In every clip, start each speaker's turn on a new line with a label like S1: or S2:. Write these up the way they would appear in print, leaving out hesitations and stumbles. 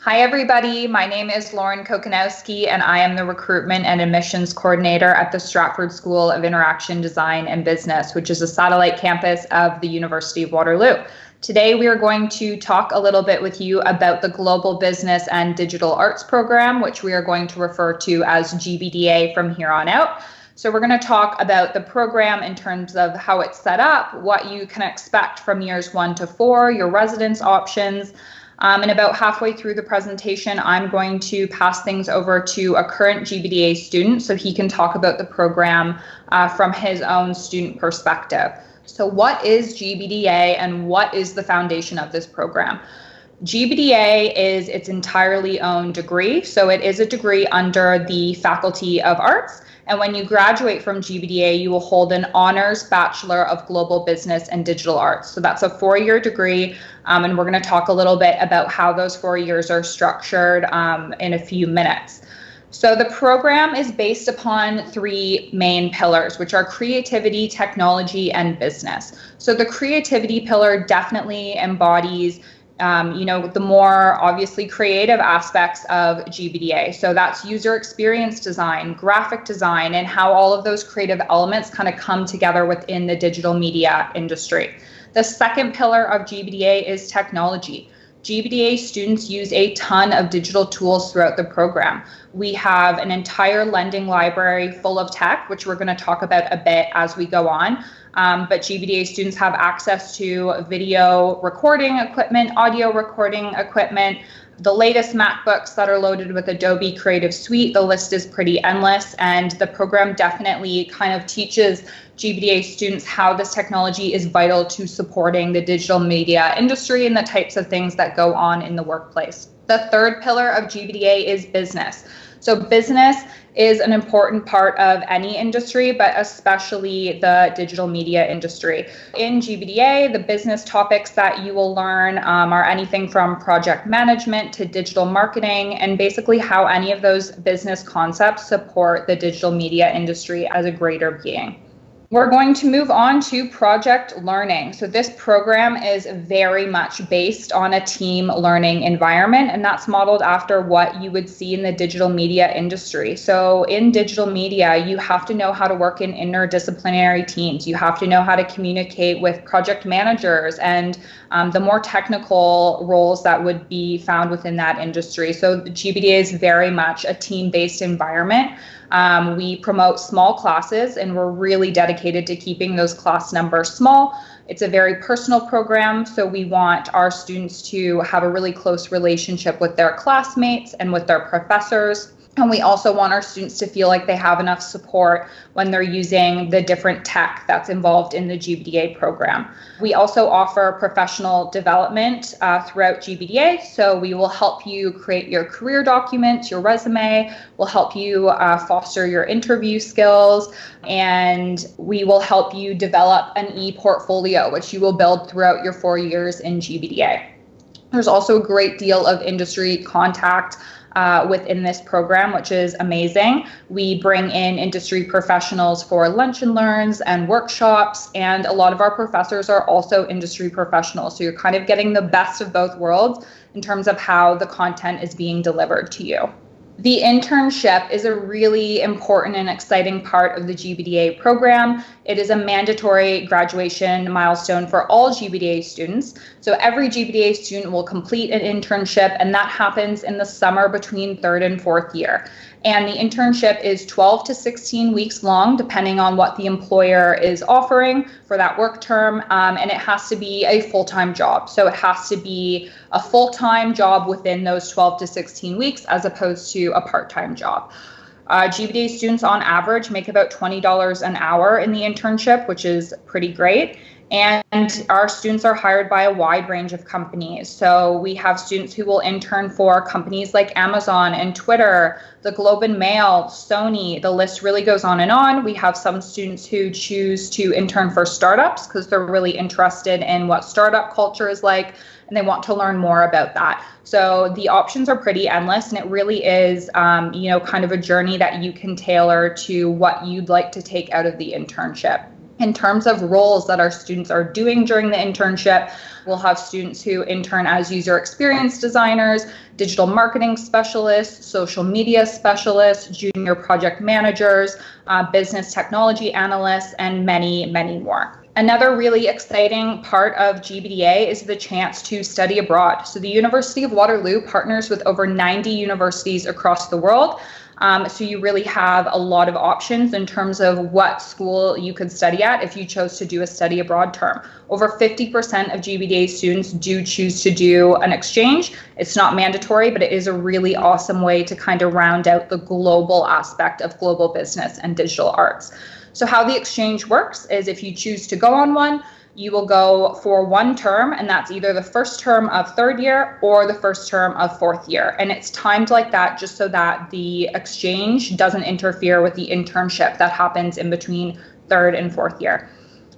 S1: Hi, everybody. My name is Lauren Kokanowski, and I am the Recruitment and Admissions Coordinator at the Stratford School of Interaction Design and Business, which is a satellite campus of the University of Waterloo. Today, we are going to talk a little bit with you about the Global Business and Digital Arts program, which we are going to refer to as GBDA from here on out. So we're going to talk about the program in terms of how it's set up, what you can expect from years 1 to 4, your residence options. And about halfway through the presentation, I'm going to pass things over to a current GBDA student so he can talk about the program from his own student perspective. So what is GBDA and what is the foundation of this program? GBDA is its entirely own degree. So it is a degree under the Faculty of Arts. And when you graduate from GBDA, you will hold an honors Bachelor of Global Business and Digital Arts. So that's a 4-year degree. And we're going to talk a little bit about how those 4 years are structured in a few minutes. So the program is based upon 3 main pillars, which are creativity, technology, and business. So the creativity pillar definitely embodies the more obviously creative aspects of GBDA. So that's user experience design, graphic design, and how all of those creative elements kind of come together within the digital media industry. The second pillar of GBDA is technology. GBDA students use a ton of digital tools throughout the program. We have an entire lending library full of tech, which we're going to talk about a bit as we go on. But GBDA students have access to video recording equipment, audio recording equipment, the latest MacBooks that are loaded with Adobe Creative Suite. The list is pretty endless, and the program definitely kind of teaches GBDA students how this technology is vital to supporting the digital media industry and the types of things that go on in the workplace. The third pillar of GBDA is business. So business is an important part of any industry, but especially the digital media industry. In GBDA, the business topics that you will learn are anything from project management to digital marketing, and basically how any of those business concepts support the digital media industry as a greater being. We're going to move on to project learning. So this program is very much based on a team learning environment, and that's modeled after what you would see in the digital media industry. So in digital media, you have to know how to work in interdisciplinary teams. You have to know how to communicate with project managers and the more technical roles that would be found within that industry. So the GBDA is very much a team-based environment. We promote small classes, and we're really dedicated to keeping those class numbers small. It's a very personal program, so we want our students to have a really close relationship with their classmates and with their professors. And we also want our students to feel like they have enough support when they're using the different tech that's involved in the GBDA program. We also offer professional development throughout GBDA. So we will help you create your career documents, your resume. We'll help you foster your interview skills. And we will help you develop an e-portfolio, which you will build throughout your 4 years in GBDA. There's also a great deal of industry contact within this program, which is amazing. We bring in industry professionals for lunch and learns and workshops, and a lot of our professors are also industry professionals. So you're kind of getting the best of both worlds in terms of how the content is being delivered to you. The internship is a really important and exciting part of the GBDA program. It is a mandatory graduation milestone for all GBDA students. So every GBDA student will complete an internship, and that happens in the summer between 3rd and 4th year. And the internship is 12 to 16 weeks long, depending on what the employer is offering for that work term. And it has to be a full-time job. So it has to be a full-time job within those 12 to 16 weeks, as opposed to a part-time job. GBDA students on average make about $20 an hour in the internship, which is pretty great. And our students are hired by a wide range of companies. So we have students who will intern for companies like Amazon and Twitter, the Globe and Mail, Sony. The list really goes on and on. We have some students who choose to intern for startups because they're really interested in what startup culture is like, and they want to learn more about that. So the options are pretty endless, and it really is, kind of a journey that you can tailor to what you'd like to take out of the internship. In terms of roles that our students are doing during the internship, we'll have students who intern as user experience designers, digital marketing specialists, social media specialists, junior project managers, business technology analysts, and many, many more. Another really exciting part of GBDA is the chance to study abroad. So the University of Waterloo partners with over 90 universities across the world. So you really have a lot of options in terms of what school you could study at if you chose to do a study abroad term. Over 50% of GBDA students do choose to do an exchange. It's not mandatory, but it is a really awesome way to kind of round out the global aspect of global business and digital arts. So how the exchange works is if you choose to go on one, you will go for one term, and that's either the first term of third year or the first term of fourth year. And it's timed like that just so that the exchange doesn't interfere with the internship that happens in between third and fourth year.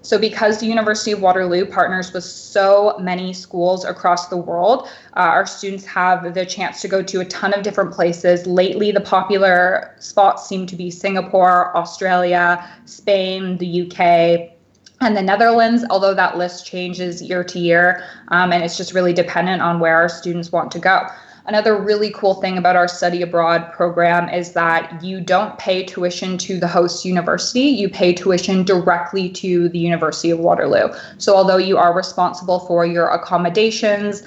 S1: So because the University of Waterloo partners with so many schools across the world, our students have the chance to go to a ton of different places. Lately, the popular spots seem to be Singapore, Australia, Spain, the UK, and the Netherlands, although that list changes year to year, and it's just really dependent on where our students want to go. Another really cool thing about our study abroad program is that you don't pay tuition to the host university, you pay tuition directly to the University of Waterloo. So although you are responsible for your accommodations,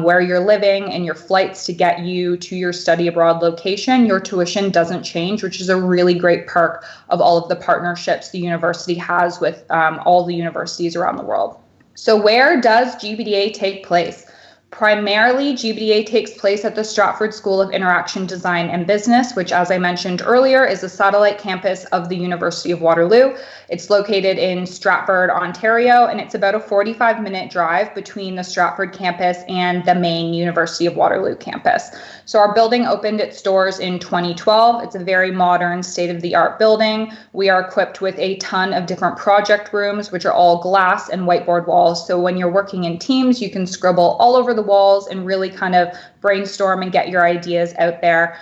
S1: where you're living, and your flights to get you to your study abroad location, your tuition doesn't change, which is a really great perk of all of the partnerships the university has with all the universities around the world. So where does GBDA take place? Primarily, GBDA takes place at the Stratford School of Interaction Design and Business, which, as I mentioned earlier, is a satellite campus of the University of Waterloo. It's located in Stratford, Ontario, and it's about a 45-minute drive between the Stratford campus and the main University of Waterloo campus. So our building opened its doors in 2012. It's a very modern, state-of-the-art building. We are equipped with a ton of different project rooms, which are all glass and whiteboard walls. So when you're working in teams, you can scribble all over the walls and really kind of brainstorm and get your ideas out there.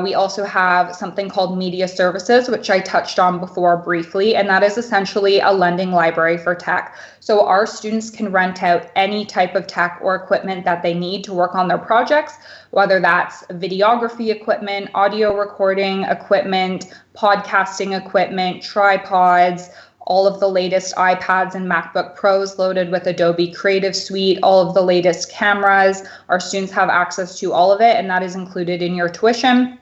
S1: We also have something called media services, which I touched on before briefly, and that is essentially a lending library for tech. So our students can rent out any type of tech or equipment that they need to work on their projects, whether that's videography equipment, audio recording equipment, podcasting equipment, tripods, all of the latest iPads and MacBook Pros loaded with Adobe Creative Suite, all of the latest cameras. Our students have access to all of it, and that is included in your tuition.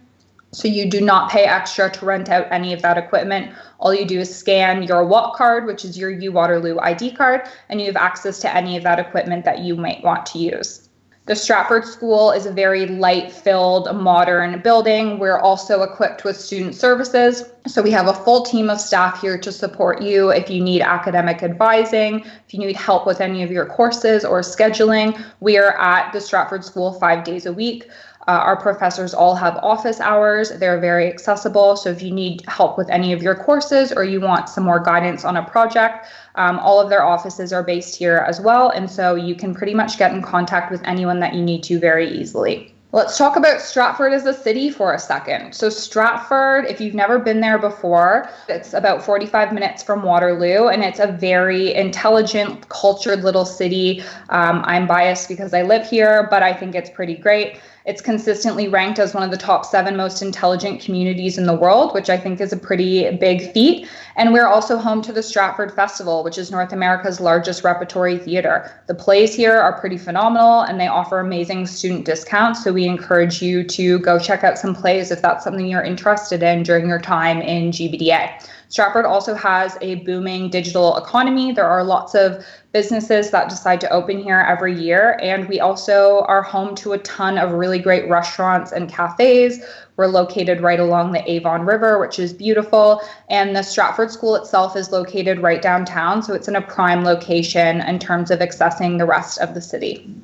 S1: So you do not pay extra to rent out any of that equipment. All you do is scan your WAT card, which is your UWaterloo ID card, and you have access to any of that equipment that you might want to use. The Stratford School is a very light-filled, modern building. We're also equipped with student services. So we have a full team of staff here to support you if you need academic advising, if you need help with any of your courses or scheduling. We are at the Stratford School 5 days a week. Our professors all have office hours. They're very accessible. So if you need help with any of your courses or you want some more guidance on a project, all of their offices are based here as well. And so you can pretty much get in contact with anyone that you need to very easily. Let's talk about Stratford as a city for a second. So Stratford, if you've never been there before, it's about 45 minutes from Waterloo, and it's a very intelligent, cultured little city. I'm biased because I live here, but I think it's pretty great. It's consistently ranked as one of the top 7 most intelligent communities in the world, which I think is a pretty big feat. And we're also home to the Stratford Festival, which is North America's largest repertory theater. The plays here are pretty phenomenal, and they offer amazing student discounts. So we encourage you to go check out some plays if that's something you're interested in during your time in GBDA. Stratford also has a booming digital economy. There are lots of businesses that decide to open here every year, and we also are home to a ton of really great restaurants and cafes. We're located right along the Avon River, which is beautiful, and the Stratford School itself is located right downtown, so it's in a prime location in terms of accessing the rest of the city.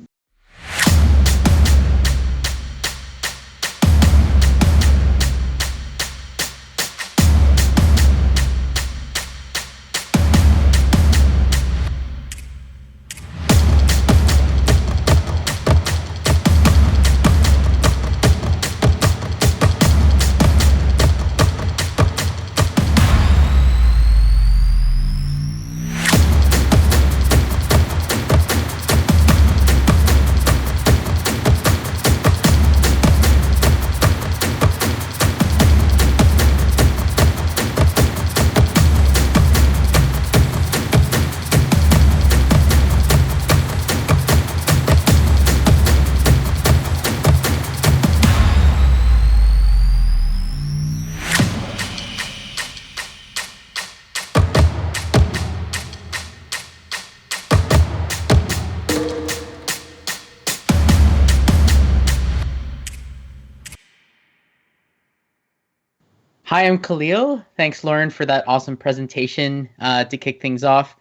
S2: Hi, I'm Khalil. Thanks, Lauren, for that awesome presentation to kick things off.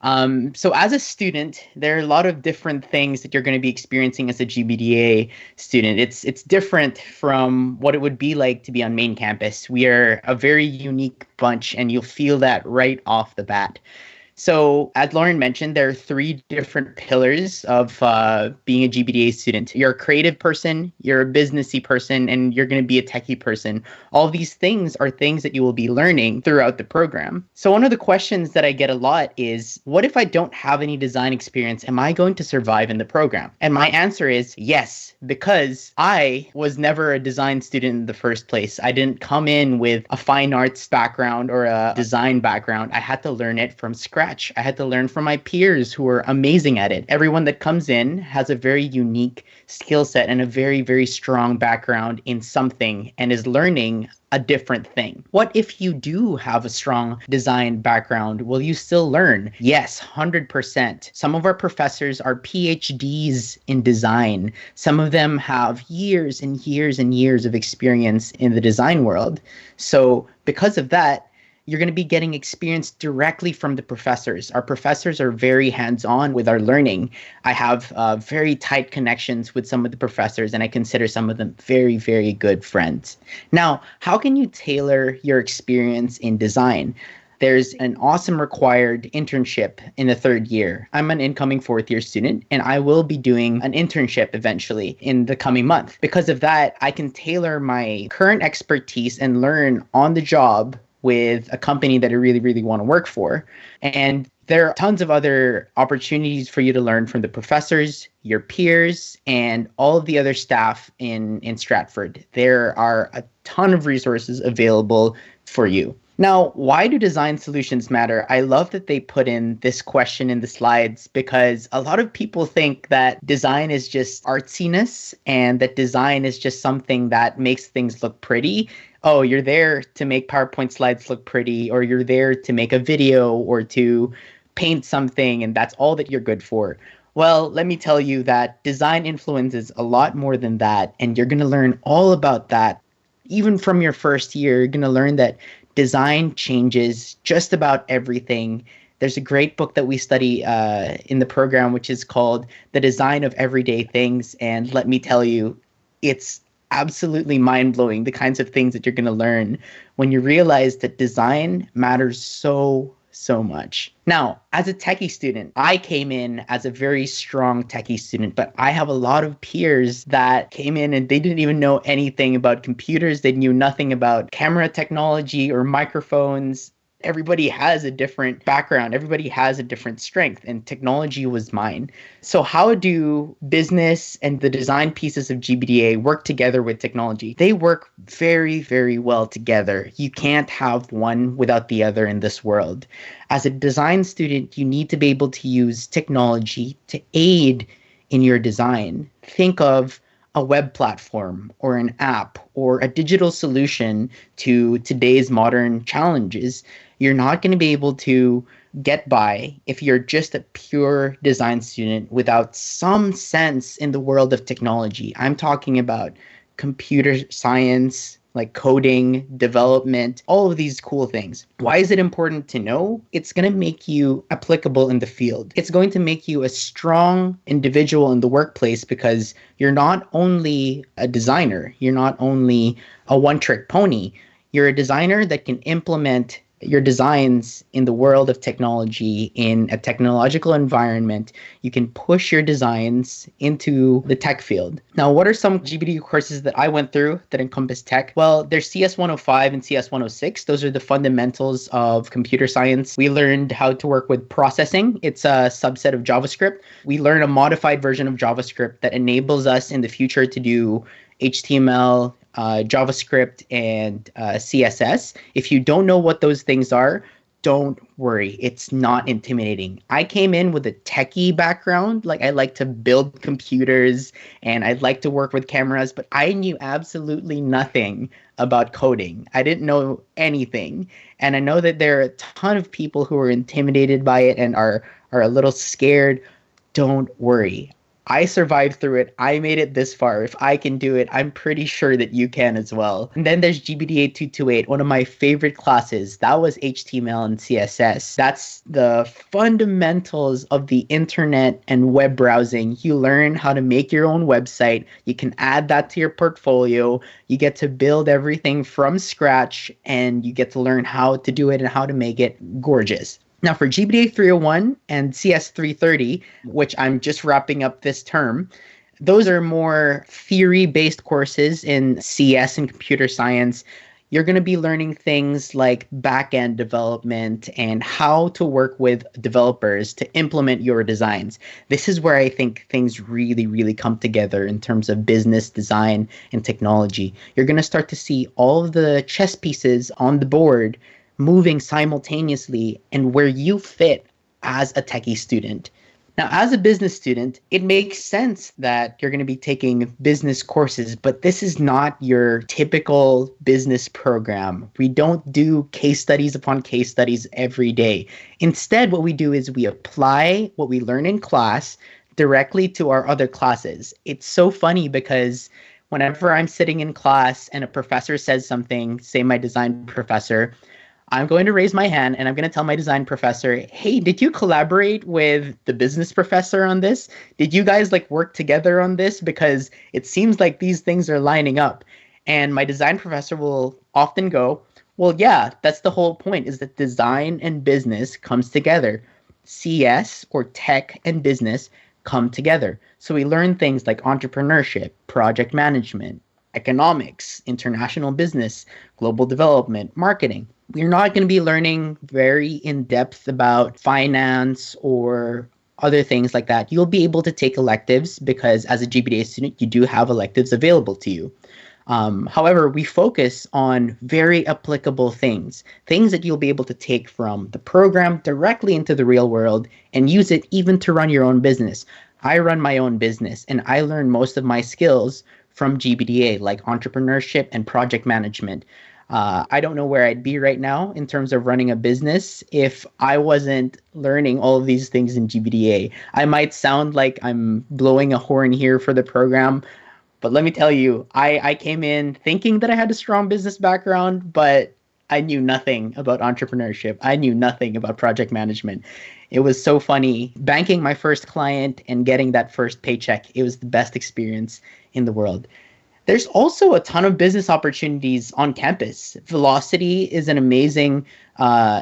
S2: So as a student, there are a lot of different things that you're going to be experiencing as a GBDA student. It's different from what it would be like to be on main campus. We are a very unique bunch, and you'll feel that right off the bat. So, as Lauren mentioned, there are three different pillars of being a GBDA student. You're a creative person, you're a businessy person, and you're going to be a techie person. All these things are things that you will be learning throughout the program. So, one of the questions that I get a lot is, what if I don't have any design experience? Am I going to survive in the program? And my answer is yes, because I was never a design student in the first place. I didn't come in with a fine arts background or a design background. I had to learn it from scratch. I had to learn from my peers who were amazing at it. Everyone that comes in has a very unique skill set and a very, very strong background in something and is learning a different thing. What if you do have a strong design background? Will you still learn? Yes, 100%. Some of our professors are PhDs in design. Some of them have years and years and years of experience in the design world. So because of that, you're going to be getting experience directly from the professors. Our professors are very hands-on with our learning. I have very tight connections with some of the professors, and I consider some of them very, very good friends. Now, how can you tailor your experience in design? There's an awesome required internship in the third year. I'm an incoming fourth year student, and I will be doing an internship eventually in the coming month. Because of that, I can tailor my current expertise and learn on the job with a company that I really, really want to work for. And there are tons of other opportunities for you to learn from the professors, your peers, and all of the other staff in Stratford. There are a ton of resources available for you. Now, why do design solutions matter? I love that they put in this question in the slides because a lot of people think that design is just artsiness and that design is just something that makes things look pretty. Oh, you're there to make PowerPoint slides look pretty, or you're there to make a video or to paint something, and that's all that you're good for. Well, let me tell you that design influences a lot more than that, and you're going to learn all about that. Even from your first year, you're going to learn that design changes just about everything. There's a great book that we study in the program, which is called The Design of Everyday Things. And let me tell you, it's absolutely mind-blowing, the kinds of things that you're going to learn when you realize that design matters so much. Now, as a techie student, I came in as a very strong techie student, but I have a lot of peers that came in and they didn't even know anything about computers. They knew nothing about camera technology or microphones. Everybody has a different background. Everybody has a different strength, and technology was mine. So how do business and the design pieces of GBDA work together with technology? They work very, very well together. You can't have one without the other in this world. As a design student, you need to be able to use technology to aid in your design. Think of a web platform or an app or a digital solution to today's modern challenges. You're not going to be able to get by if you're just a pure design student without some sense in the world of technology. I'm talking about computer science, like coding, development, all of these cool things. Why is it important to know? It's going to make you applicable in the field. It's going to make you a strong individual in the workplace because you're not only a designer, you're not only a one-trick pony, you're a designer that can implement your designs in the world of technology in a technological environment. You can push your designs into the tech field. Now, what are some GBDA courses that I went through that encompass tech? Well, there's CS 105 and CS 106. Those are the fundamentals of computer science. We learned how to work with processing. It's a subset of JavaScript. We learn a modified version of JavaScript that enables us in the future to do HTML, JavaScript, and CSS. If you don't know what those things are, don't worry. It's not intimidating. I came in with a techie background. Like, I like to build computers and I'd like to work with cameras, but I knew absolutely nothing about coding. I didn't know anything. And I know that there are a ton of people who are intimidated by it and are a little scared. Don't worry. I survived through it. I made it this far. If I can do it, I'm pretty sure that you can as well. And then there's GBDA 228, one of my favorite classes. That was HTML and CSS. That's the fundamentals of the internet and web browsing. You learn how to make your own website. You can add that to your portfolio. You get to build everything from scratch, and you get to learn how to do it and how to make it gorgeous. Now for GBDA 301 and CS 330, which I'm just wrapping up this term, those are more theory-based courses in CS and computer science. You're going to be learning things like back-end development and how to work with developers to implement your designs. This is where I think things really, really come together in terms of business, design, and technology. You're going to start to see all of the chess pieces on the board moving simultaneously and where you fit as a techie student. Now, as a business student, it makes sense that you're going to be taking business courses, but this is not your typical business program. We don't do case studies upon case studies every day. Instead, what we do is we apply what we learn in class directly to our other classes. It's so funny because whenever I'm sitting in class and a professor says something, say my design professor, I'm going to raise my hand and I'm going to tell my design professor, hey, did you collaborate with the business professor on this? Did you guys work together on this? Because it seems like these things are lining up. And my design professor will often go, well, yeah, that's the whole point, is that design and business comes together. CS or tech and business come together. So we learn things like entrepreneurship, project management, economics, international business, global development, marketing. We're not going to be learning very in-depth about finance or other things like that. You'll be able to take electives because as a GBDA student, you do have electives available to you. However, we focus on very applicable things that you'll be able to take from the program directly into the real world and use it even to run your own business. I run my own business and I learn most of my skills from GBDA, like entrepreneurship and project management. I don't know where I'd be right now in terms of running a business if I wasn't learning all of these things in GBDA. I might sound like I'm blowing a horn here for the program, but let me tell you, I came in thinking that I had a strong business background, but I knew nothing about entrepreneurship. I knew nothing about project management. It was so funny. Banking my first client and getting that first paycheck, it was the best experience in the world. There's also a ton of business opportunities on campus. Velocity is an amazing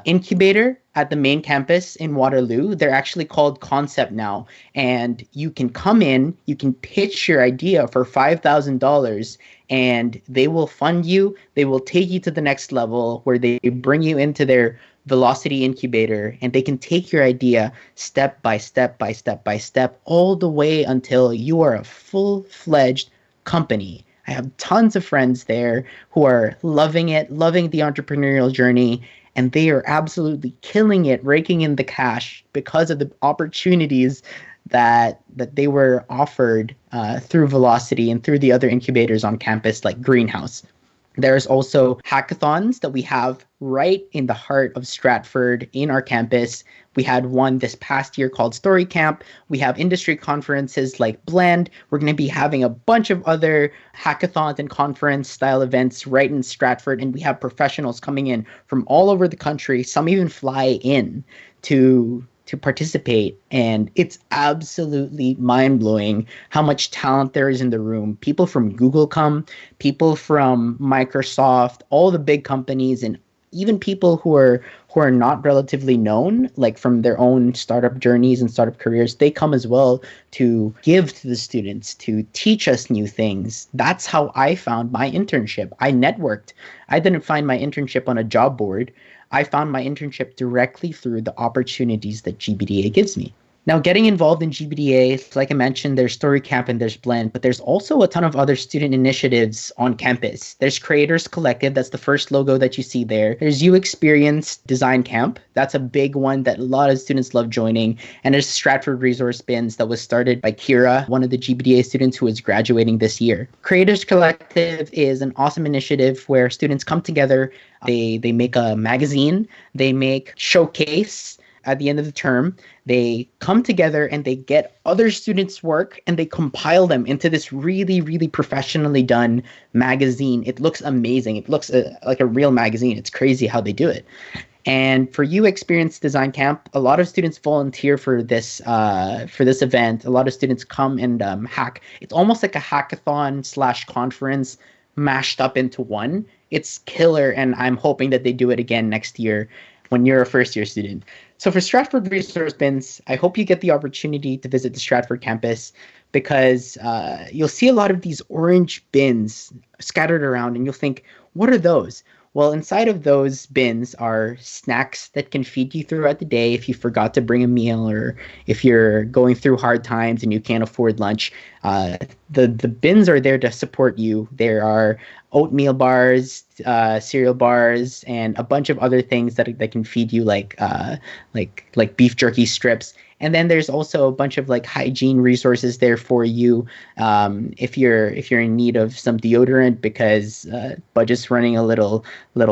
S2: incubator at the main campus in Waterloo. They're actually called Concept now. And you can come in, you can pitch your idea for $5,000 and they will fund you. They will take you to the next level where they bring you into their Velocity incubator and they can take your idea step by step by step by step all the way until you are a full-fledged company. I have tons of friends there who are loving it, loving the entrepreneurial journey, and they are absolutely killing it, raking in the cash because of the opportunities that they were offered through Velocity and through the other incubators on campus like Greenhouse. There's also hackathons that we have right in the heart of Stratford in our campus. We had one this past year called Story Camp. We have industry conferences like Blend. We're going to be having a bunch of other hackathons and conference style events right in Stratford. And we have professionals coming in from all over the country. Some even fly in to participate, and it's absolutely mind-blowing how much talent there is in the room. People from Google come, people from Microsoft, all the big companies, and even people who are not relatively known, like from their own startup journeys and startup careers, they come as well to give to the students, to teach us new things. That's how I found my internship. I networked. I didn't find my internship on a job board. I found my internship directly through the opportunities that GBDA gives me. Now, getting involved in GBDA, like I mentioned, there's Story Camp and there's Blend, but there's also a ton of other student initiatives on campus. There's Creators Collective, that's the first logo that you see there. There's U Experience Design Camp, that's a big one that a lot of students love joining. And there's Stratford Resource Bins that was started by Kira, one of the GBDA students who is graduating this year. Creators Collective is an awesome initiative where students come together, they make a magazine, they make showcase, At the end of the term, they come together and they get other students' work and they compile them into this really, really professionally done magazine. It looks amazing. It looks like a real magazine. It's crazy how they do it. And for U Experience Design Camp, a lot of students volunteer for this event. A lot of students come and hack. It's almost like a hackathon slash conference mashed up into one. It's killer, and I'm hoping that they do it again next year when you're a first year student. So for Stratford Resource Bins, I hope you get the opportunity to visit the Stratford campus, because you'll see a lot of these orange bins scattered around and you'll think, what are those? Well, inside of those bins are snacks that can feed you throughout the day if you forgot to bring a meal, or if you're going through hard times and you can't afford lunch. The bins are there to support you. There are oatmeal bars, cereal bars, and a bunch of other things that can feed you, like beef jerky strips. And then there's also a bunch of like hygiene resources there for you, if you're in need of some deodorant because budget's running a little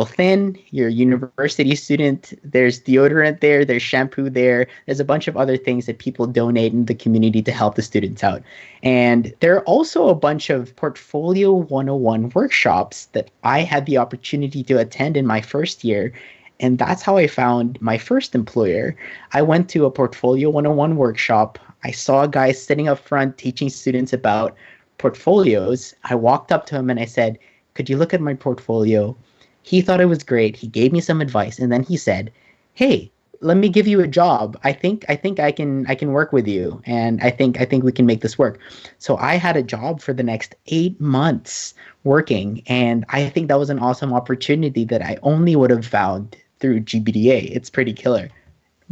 S2: thin. You're a university student. There's deodorant there. There's shampoo there. There's a bunch of other things that people donate in the community to help the students out. And there are also a bunch of Portfolio 101 workshops that I had the opportunity to attend in my first year. And that's how I found my first employer. I went to a Portfolio 101 workshop. I saw a guy sitting up front teaching students about portfolios. I walked up to him and I said, "Could you look at my portfolio?" He thought it was great. He gave me some advice, and then he said, "Hey, let me give you a job. I think I can work with you, and I think we can make this work." So I had a job for the next 8 months working, and I think that was an awesome opportunity that I only would have found through GBDA. It's pretty killer.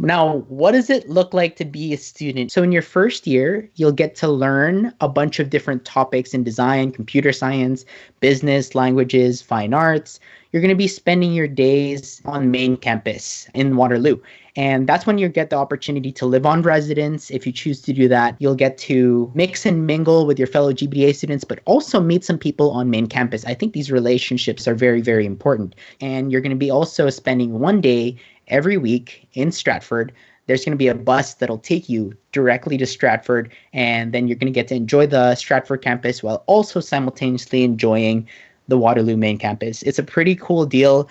S2: Now, what does it look like to be a student? So in your first year, you'll get to learn a bunch of different topics in design, computer science, business, languages, fine arts. You're going to be spending your days on main campus in Waterloo. And that's when you get the opportunity to live on residence. If you choose to do that, you'll get to mix and mingle with your fellow GBDA students, but also meet some people on main campus. I think these relationships are very, very important. And you're going to be also spending one day every week in Stratford. There's going to be a bus that'll take you directly to Stratford, and then you're going to get to enjoy the Stratford campus while also simultaneously enjoying the Waterloo main campus. It's a pretty cool deal.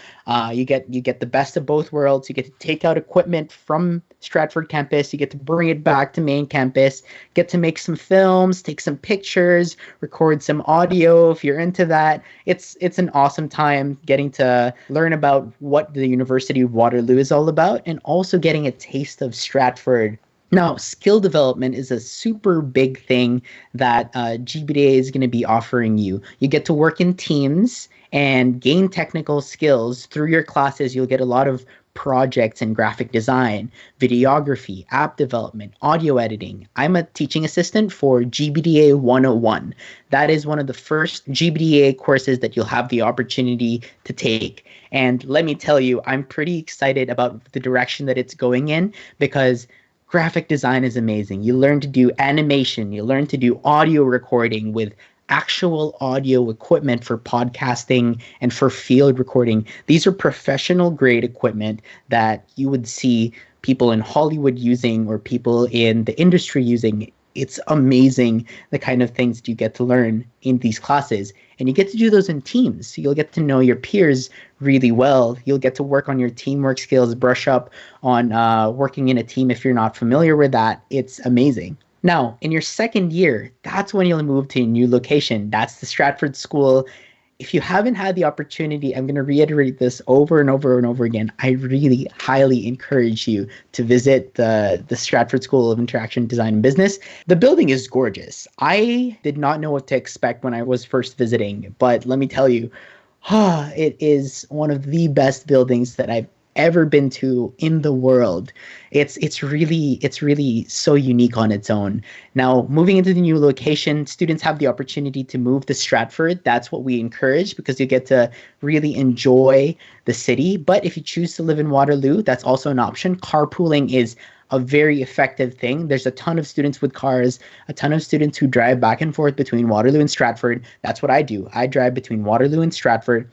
S2: You get the best of both worlds. You get to take out equipment from Stratford campus. You get to bring it back to main campus. Get to make some films, take some pictures, record some audio if you're into that. It's an awesome time getting to learn about what the University of Waterloo is all about, and also getting a taste of Stratford. Now, skill development is a super big thing that GBDA is going to be offering you. You get to work in teams and gain technical skills through your classes. You'll get a lot of projects in graphic design, videography, app development, audio editing. I'm a teaching assistant for GBDA 101. That is one of the first GBDA courses that you'll have the opportunity to take. And let me tell you, I'm pretty excited about the direction that it's going in, because graphic design is amazing. You learn to do animation. You learn to do audio recording with actual audio equipment for podcasting and for field recording. These are professional grade equipment that you would see people in Hollywood using or people in the industry using. It's amazing the kind of things that you get to learn in these classes. And you get to do those in teams. So you'll get to know your peers really well. You'll get to work on your teamwork skills, brush up on working in a team if you're not familiar with that. It's amazing. Now, in your second year, that's when you'll move to a new location. That's the Stratford School. If you haven't had the opportunity, I'm going to reiterate this over and over and over again. I really highly encourage you to visit the Stratford School of Interaction Design and Business. The building is gorgeous. I did not know what to expect when I was first visiting, but let me tell you, it is one of the best buildings that I've ever been to in the world. It's really so unique on its own. Now, moving into the new location, students have the opportunity to move to Stratford. That's what we encourage, because you get to really enjoy the city. But if you choose to live in Waterloo, that's also an option. Carpooling is a very effective thing. There's a ton of students with cars, a ton of students who drive back and forth between Waterloo and Stratford. That's what I do. I drive between Waterloo and Stratford.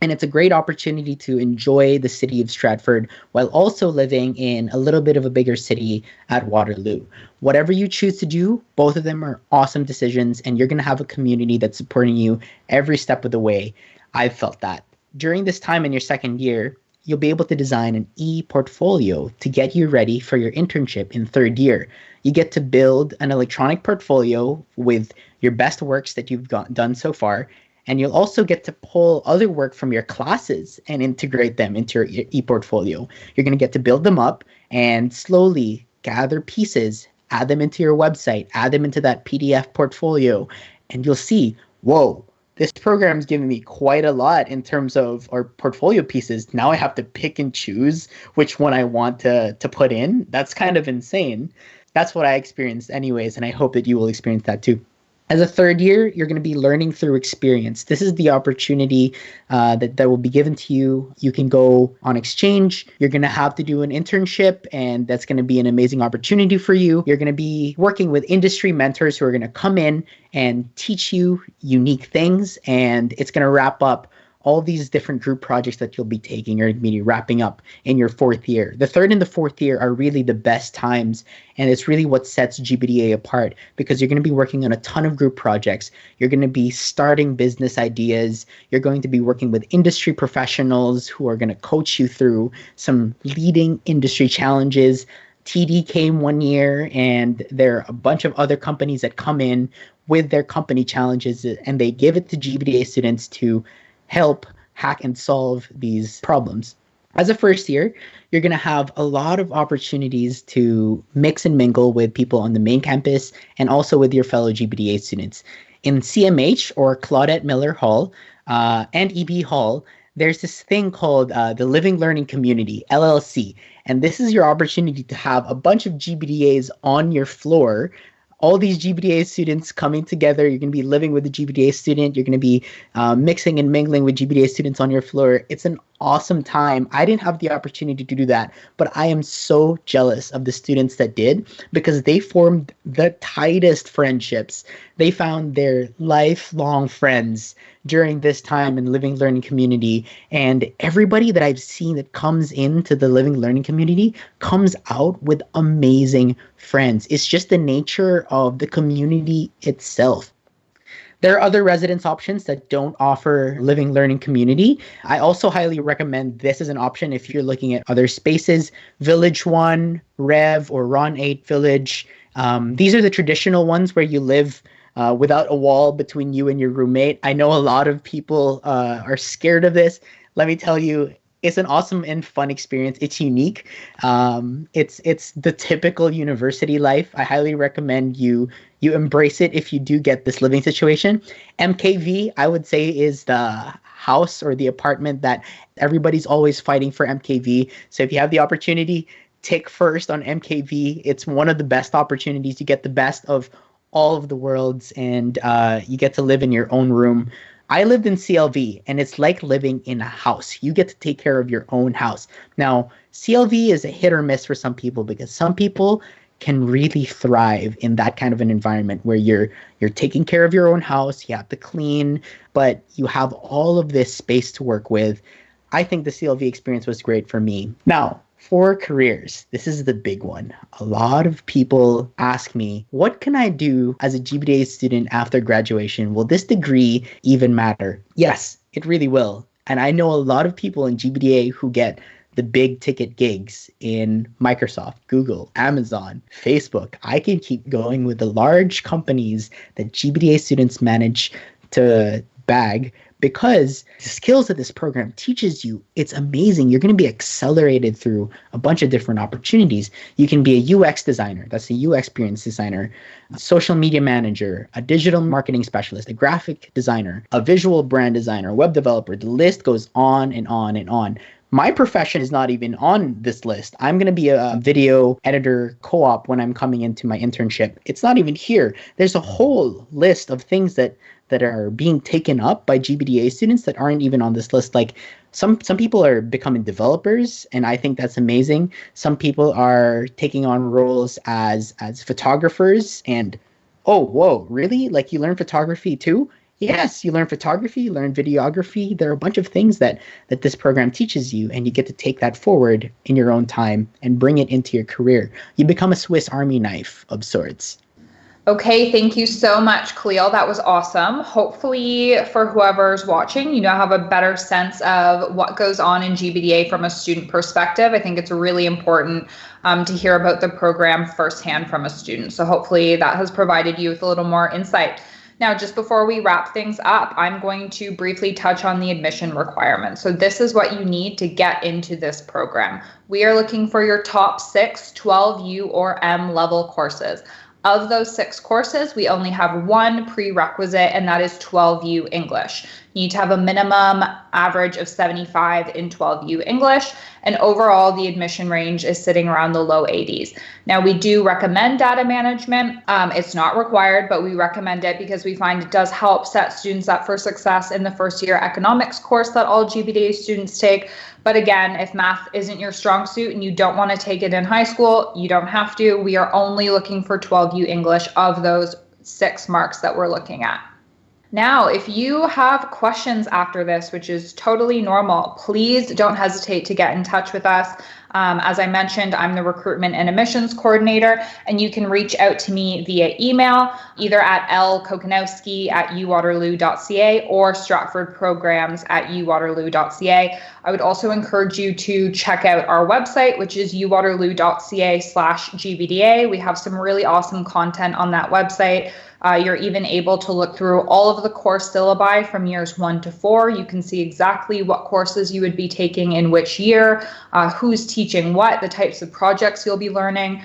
S2: And it's a great opportunity to enjoy the city of Stratford while also living in a little bit of a bigger city at Waterloo. Whatever you choose to do, both of them are awesome decisions, and you're going to have a community that's supporting you every step of the way. I've felt that. During this time in your second year, you'll be able to design an e-portfolio to get you ready for your internship in third year. You get to build an electronic portfolio with your best works that you've done so far, and you'll also get to pull other work from your classes and integrate them into your e-portfolio. You're going to get to build them up and slowly gather pieces, add them into your website, add them into that PDF portfolio, and you'll see, whoa, this program is giving me quite a lot in terms of our portfolio pieces. Now I have to pick and choose which one I want to put in. That's kind of insane. That's what I experienced anyways, and I hope that you will experience that too. As a third year, you're going to be learning through experience. This is the opportunity that will be given to you. You can go on exchange. You're going to have to do an internship, and that's going to be an amazing opportunity for you. You're going to be working with industry mentors who are going to come in and teach you unique things, and it's going to wrap up all these different group projects that you'll be taking or be wrapping up in your fourth year. The third and the fourth year are really the best times, and it's really what sets GBDA apart because you're going to be working on a ton of group projects. You're going to be starting business ideas. You're going to be working with industry professionals who are going to coach you through some leading industry challenges. TD came one year, and there are a bunch of other companies that come in with their company challenges, and they give it to GBDA students to help hack and solve these problems. As a first year, you're going to have a lot of opportunities to mix and mingle with people on the main campus and also with your fellow GBDA students. In CMH, or Claudette Miller Hall, and EB Hall, there's this thing called the Living Learning Community, LLC. And this is your opportunity to have a bunch of GBDAs on your floor, all these GBDA students coming together. You're going to be living with a GBDA student. You're going to be mixing and mingling with GBDA students on your floor. It's an awesome time. I didn't have the opportunity to do that, but I am so jealous of the students that did because they formed the tightest friendships. They found their lifelong friends during this time in Living Learning Community. And everybody that I've seen that comes into the Living Learning Community comes out with amazing friends. It's just the nature of the community itself. There are other residence options that don't offer Living Learning Community. I also highly recommend this as an option if you're looking at other spaces. Village 1, Rev, or Ron 8 Village. These are the traditional ones where you live without a wall between you and your roommate. I know a lot of people are scared of this. Let me tell you, it's an awesome and fun experience. It's unique. It's the typical university life. I highly recommend you embrace it if you do get this living situation. MKV, I would say, is the house or the apartment that everybody's always fighting for MKV. So if you have the opportunity, tick first on MKV. It's one of the best opportunities. You get the best of all of the worlds, and you get to live in your own room. I lived in CLV, and it's like living in a house. You get to take care of your own house. Now, CLV is a hit or miss for some people because some people can really thrive in that kind of an environment where you're taking care of your own house, you have to clean, but you have all of this space to work with. I think the CLV experience was great for me. Now, for careers, this is the big one. A lot of people ask me, what can I do as a GBDA student after graduation? Will this degree even matter? Yes, it really will. And I know a lot of people in GBDA who get the big ticket gigs in Microsoft, Google, Amazon, Facebook. I can keep going with the large companies that GBDA students manage to bag because the skills that this program teaches you, it's amazing. You're going to be accelerated through a bunch of different opportunities. You can be a UX designer, that's a UX experience designer, a social media manager, a digital marketing specialist, a graphic designer, a visual brand designer, a web developer. The list goes on and on and on. My profession is not even on this list. I'm going to be a video editor co-op when I'm coming into my internship. It's not even here. There's a whole list of things that are being taken up by GBDA students that aren't even on this list. Like some people are becoming developers, and I think that's amazing. Some people are taking on roles as photographers, and oh, whoa, really? Like you learn photography too? Yes, you learn photography, you learn videography. There are a bunch of things that this program teaches you, and you get to take that forward in your own time and bring it into your career. You become a Swiss Army knife of sorts.
S1: Okay, thank you so much, Khalil. That was awesome. Hopefully, for whoever's watching, you now have a better sense of what goes on in GBDA from a student perspective. I think it's really important to hear about the program firsthand from a student. So hopefully that has provided you with a little more insight. Now, just before we wrap things up, I'm going to briefly touch on the admission requirements. So this is what you need to get into this program. We are looking for your top 6 12U or M level courses. Of those 6 courses, we only have one prerequisite, and that is 12U English. You need to have a minimum average of 75 in 12U English, and overall the admission range is sitting around the low 80s. Now, we do recommend data management. It's not required, but we recommend it because we find it does help set students up for success in the first year economics course that all GBDA students take. But again, if math isn't your strong suit and you don't want to take it in high school, you don't have to. We are only looking for 12U English of those 6 marks that we're looking at. Now, if you have questions after this, which is totally normal, please don't hesitate to get in touch with us. As I mentioned, I'm the recruitment and admissions coordinator, and you can reach out to me via email, either at lkokanowski@uwaterloo.ca or stratfordprograms@uwaterloo.ca. I would also encourage you to check out our website, which is uwaterloo.ca/GBDA. We have some really awesome content on that website. You're even able to look through all of the course syllabi from years 1 to 4. You can see exactly what courses you would be taking in which year, who's teaching what, the types of projects you'll be learning.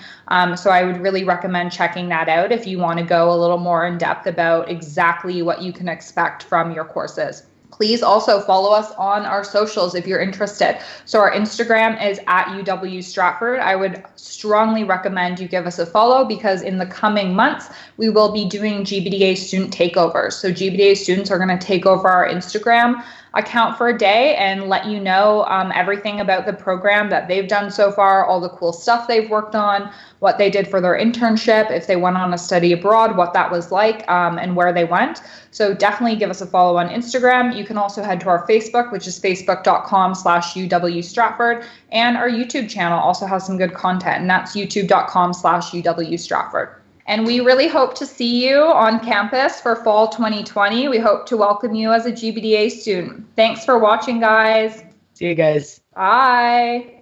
S1: So I would really recommend checking that out if you want to go a little more in depth about exactly what you can expect from your courses. Please also follow us on our socials if you're interested. So our Instagram is @UW Stratford. I would strongly recommend you give us a follow because in the coming months, we will be doing GBDA student takeovers. So GBDA students are going to take over our Instagram account for a day and let you know everything about the program that they've done so far, all the cool stuff they've worked on, what they did for their internship, if they went on a study abroad, what that was like, and where they went. So definitely give us a follow on Instagram. You can also head to our Facebook, which is facebook.com/UW Stratford, and our YouTube channel also has some good content, and that's youtube.com/UW Stratford. And we really hope to see you on campus for fall 2020. We hope to welcome you as a GBDA student. Thanks for watching, guys.
S2: See you guys.
S1: Bye.